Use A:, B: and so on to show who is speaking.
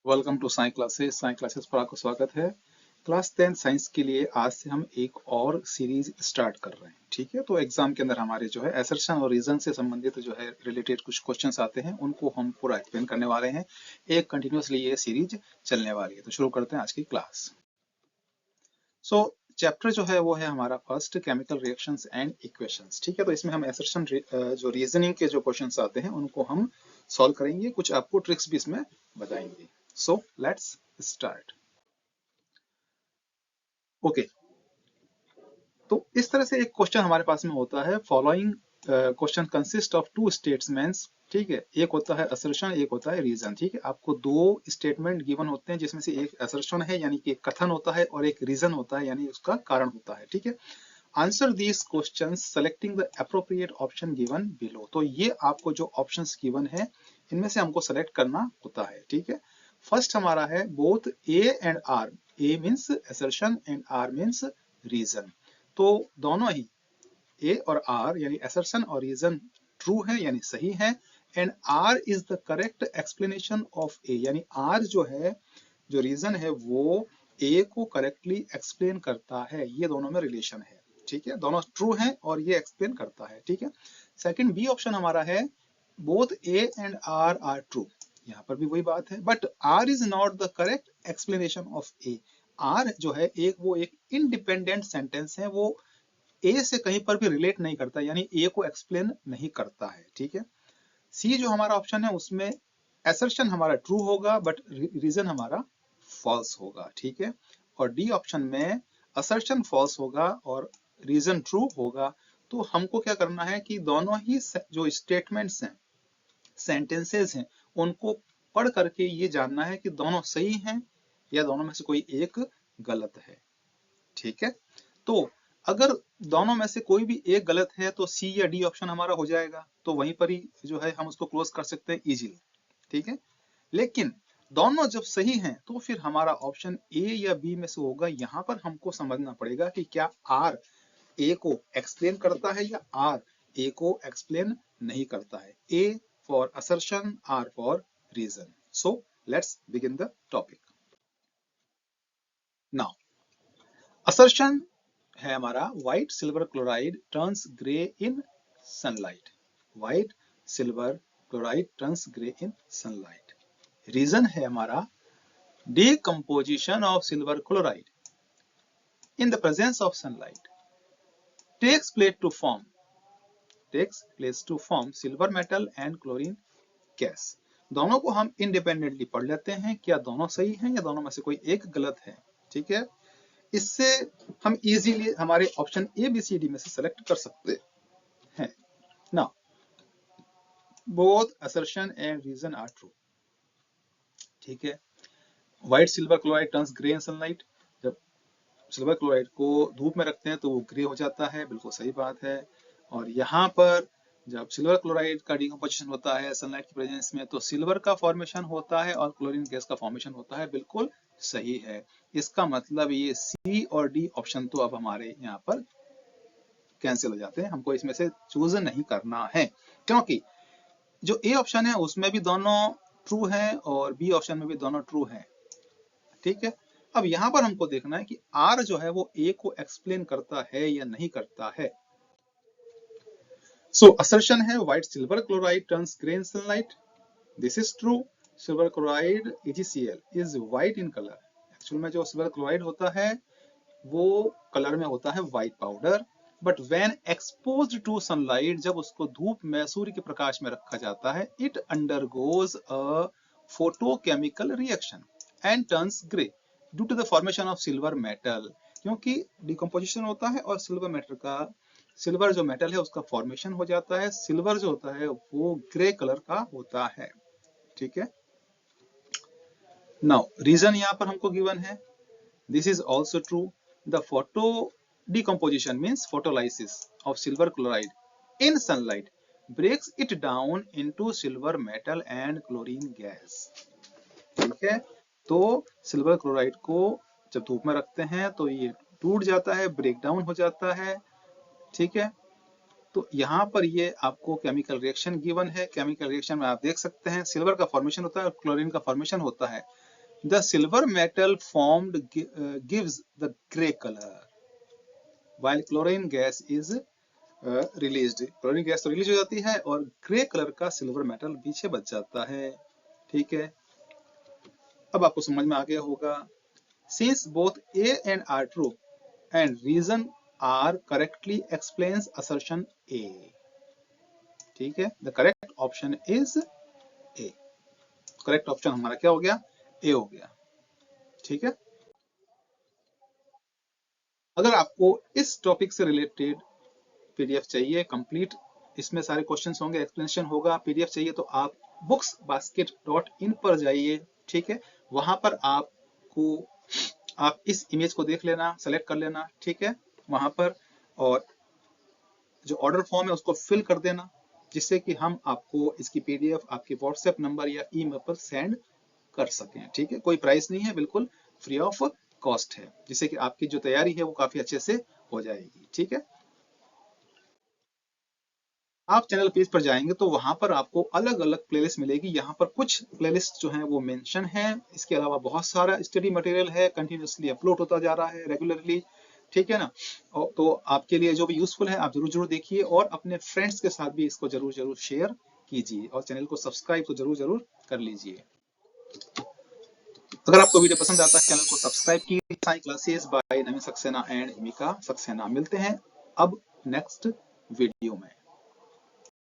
A: Welcome to Sai classes पर आपका स्वागत है। क्लास 10 साइंस के लिए आज से हम एक और सीरीज स्टार्ट कर रहे हैं। ठीक है, तो एग्जाम के अंदर हमारे जो है असर्शन और रीजन से संबंधित जो है रिलेटेड कुछ क्वेश्चंस आते हैं, उनको हम पूरा एक्सप्लेन करने वाले हैं। एक कंटिन्यूअसली ये सीरीज चलने वाली है। तो शुरू करते हैं आज की क्लास। सो चैप्टर जो है वो है हमारा first, chemical reactions and equations. ठीक है, तो इसमें हम असर्शन जो रीजनिंग के जो क्वेश्चंस आते हैं उनको हम सॉल्व करेंगे, कुछ आपको ट्रिक्स भी इसमें बताएंगे। So let's start. ओके, तो इस तरह से एक क्वेश्चन हमारे पास में होता है। Following question consist of two statements. ठीक है, एक होता है असर्शन, एक होता है रीजन। ठीक है, आपको दो स्टेटमेंट गिवन होते हैं जिसमें से एक असर्शन है यानी कि कथन होता है और एक रीजन होता है यानी उसका कारण होता है। ठीक है, answer these questions selecting the appropriate option given below. तो ये आपको जो ऑप्शंस गिवन है इनमें से हमको सेलेक्ट करना होता है। ठीक है, फर्स्ट हमारा है both A and R. A means assertion and R means reason. तो दोनों ही ए और आर यानी असर्शन और रीजन ट्रू है यानी सही है, and R is the correct explanation of A, यानी आर जो है, जो रीजन है वो ए को करेक्टली एक्सप्लेन करता है। ये दोनों में रिलेशन है। ठीक है, दोनों ट्रू है और ये एक्सप्लेन करता है। ठीक है, सेकंड बी ऑप्शन हमारा है both A and R are true. यहाँ पर भी वही बात है, but R is not the correct explanation of A. R जो है वो एक इंडिपेंडेंट सेंटेंस है, वो ए से कहीं पर भी रिलेट नहीं करता, यानी ए को एक्सप्लेन नहीं करता है। ठीक है, सी जो हमारा ऑप्शन है उसमें असर्शन हमारा ट्रू होगा बट रीजन हमारा फॉल्स होगा। ठीक है, और डी ऑप्शन में असर्शन फॉल्स होगा और रीजन ट्रू होगा। तो हमको क्या करना है कि दोनों ही जो स्टेटमेंट्स हैं, सेंटेंसेस हैं, उनको पढ़ करके ये जानना है कि दोनों सही हैं या दोनों में से कोई एक गलत है। ठीक है, तो अगर दोनों में से कोई भी एक गलत है तो सी या डी ऑप्शन हमारा हो जाएगा, तो वहीं पर ही जो है हम उसको क्लोज कर सकते हैं इजीली। ठीक है, लेकिन दोनों जब सही हैं तो फिर हमारा ऑप्शन ए या बी में से होगा। यहां पर हमको समझना पड़ेगा कि क्या आर ए को एक्सप्लेन करता है या आर ए को एक्सप्लेन नहीं करता है। A for assertion, R for reason. So let's begin the topic now. Assertion है हमारा white silver chloride turns grey in sunlight. White silver chloride turns grey in sunlight. Reason है हमारा decomposition of silver chloride in the presence of sunlight takes place to form silver metal and chlorine gas। दोनों को हम independently पढ़ लेते हैं, क्या दोनों सही हैं या दोनों में से कोई एक गलत है। ठीक है, इससे हम इजीली हमारे option A B C D में से सेलेक्ट कर सकते हैं। Now both assertion and reason are true. ठीक है, white silver chloride turns grey in sunlight. जब सिल्वर क्लोराइड को धूप में रखते हैं तो वो ग्रे हो जाता है, बिल्कुल सही बात है। और यहाँ पर जब सिल्वर क्लोराइड का डिकम्पोजिशन होता है सनलाइट की प्रेजेंस में तो सिल्वर का फॉर्मेशन होता है और क्लोरीन गैस का फॉर्मेशन होता है, बिल्कुल सही है। इसका मतलब ये सी और डी ऑप्शन तो अब हमारे यहाँ पर कैंसिल हो जाते हैं, हमको इसमें से चूज नहीं करना है, क्योंकि जो ए ऑप्शन है उसमें भी दोनों ट्रू है और बी ऑप्शन में भी दोनों ट्रू है। ठीक है, अब यहां पर हमको देखना है कि आर जो है वो ए को एक्सप्लेन करता है या नहीं करता है। सो असर्शन है white silver chloride turns grey in sunlight. This is true. Silver chloride AgCl is white in colour. Actual में जो सिल्वर क्लोराइड होता है वो कलर में होता है white powder, but when exposed to sunlight, जब उसको धूप में सूर्य के प्रकाश में रखा जाता है, it undergoes a photochemical reaction and turns grey due to the formation of silver metal. क्योंकि डिकम्पोजिशन होता है और सिल्वर मेटल का, सिल्वर जो मेटल है उसका फॉर्मेशन हो जाता है, सिल्वर जो होता है वो ग्रे कलर का होता है। ठीक है, नाउ रीजन यहाँ पर हमको गिवन है, this is also true. The photo decomposition means photolysis of silver chloride in sunlight breaks it down into silver metal and chlorine gas। ठीक है, तो सिल्वर क्लोराइड को जब धूप में रखते हैं तो ये टूट जाता है, ब्रेक डाउन हो जाता है। ठीक है, तो यहाँ पर ये आपको केमिकल रिएक्शन गिवन है। केमिकल रिएक्शन में आप देख सकते हैं सिल्वर का फॉर्मेशन होता है और क्लोरीन का फॉर्मेशन होता है। The silver metal formed gives the gray color while chlorine gas is released. Chlorine gas तो रिलीज हो जाती है और ग्रे कलर का सिल्वर मेटल पीछे बच जाता है। ठीक है, अब आपको समझ में आ गया होगा। Since both A and R true and reason R correctly explains assertion A। ठीक है, the correct option is A। Correct option हमारा क्या हो गया? A हो गया। ठीक है, अगर आपको इस टॉपिक से रिलेटेड पीडीएफ चाहिए कंप्लीट, इसमें सारे क्वेश्चंस होंगे, एक्सप्लेनेशन होगा, पीडीएफ चाहिए तो आप booksbasket.in पर जाइए। ठीक है, वहां पर आप इस इमेज को देख लेना, सेलेक्ट कर लेना। ठीक है, वहां पर और जो ऑर्डर फॉर्म है उसको फिल कर देना, जिससे कि हम आपको इसकी पीडीएफ आपके व्हाट्सएप नंबर या ईमेल पर सेंड कर सकें। ठीक है, कोई प्राइस नहीं है, बिल्कुल फ्री ऑफ कॉस्ट है, जिससे कि आपकी जो तैयारी है वो काफी अच्छे से हो जाएगी। ठीक है, आप चैनल पेज पर जाएंगे तो वहां पर आपको अलग अलग प्लेलिस्ट मिलेगी। यहाँ पर कुछ प्लेलिस्ट जो है वो मेंशन है, इसके अलावा बहुत सारा स्टडी मटेरियल है, कंटिन्यूसली अपलोड होता जा रहा है रेगुलरली। ठीक है ना, और तो आपके लिए जो भी यूजफुल है आप जरूर जरूर देखिए और अपने फ्रेंड्स के साथ भी इसको जरूर जरूर शेयर कीजिए और चैनल को सब्सक्राइब तो जरूर जरूर कर लीजिए। अगर आपको वीडियो पसंद आता है चैनल को सब्सक्राइब कीजिए। Sai classes bye Naveen Saxena and Himika Saxena. मिलते हैं अब नेक्स्ट वीडियो में।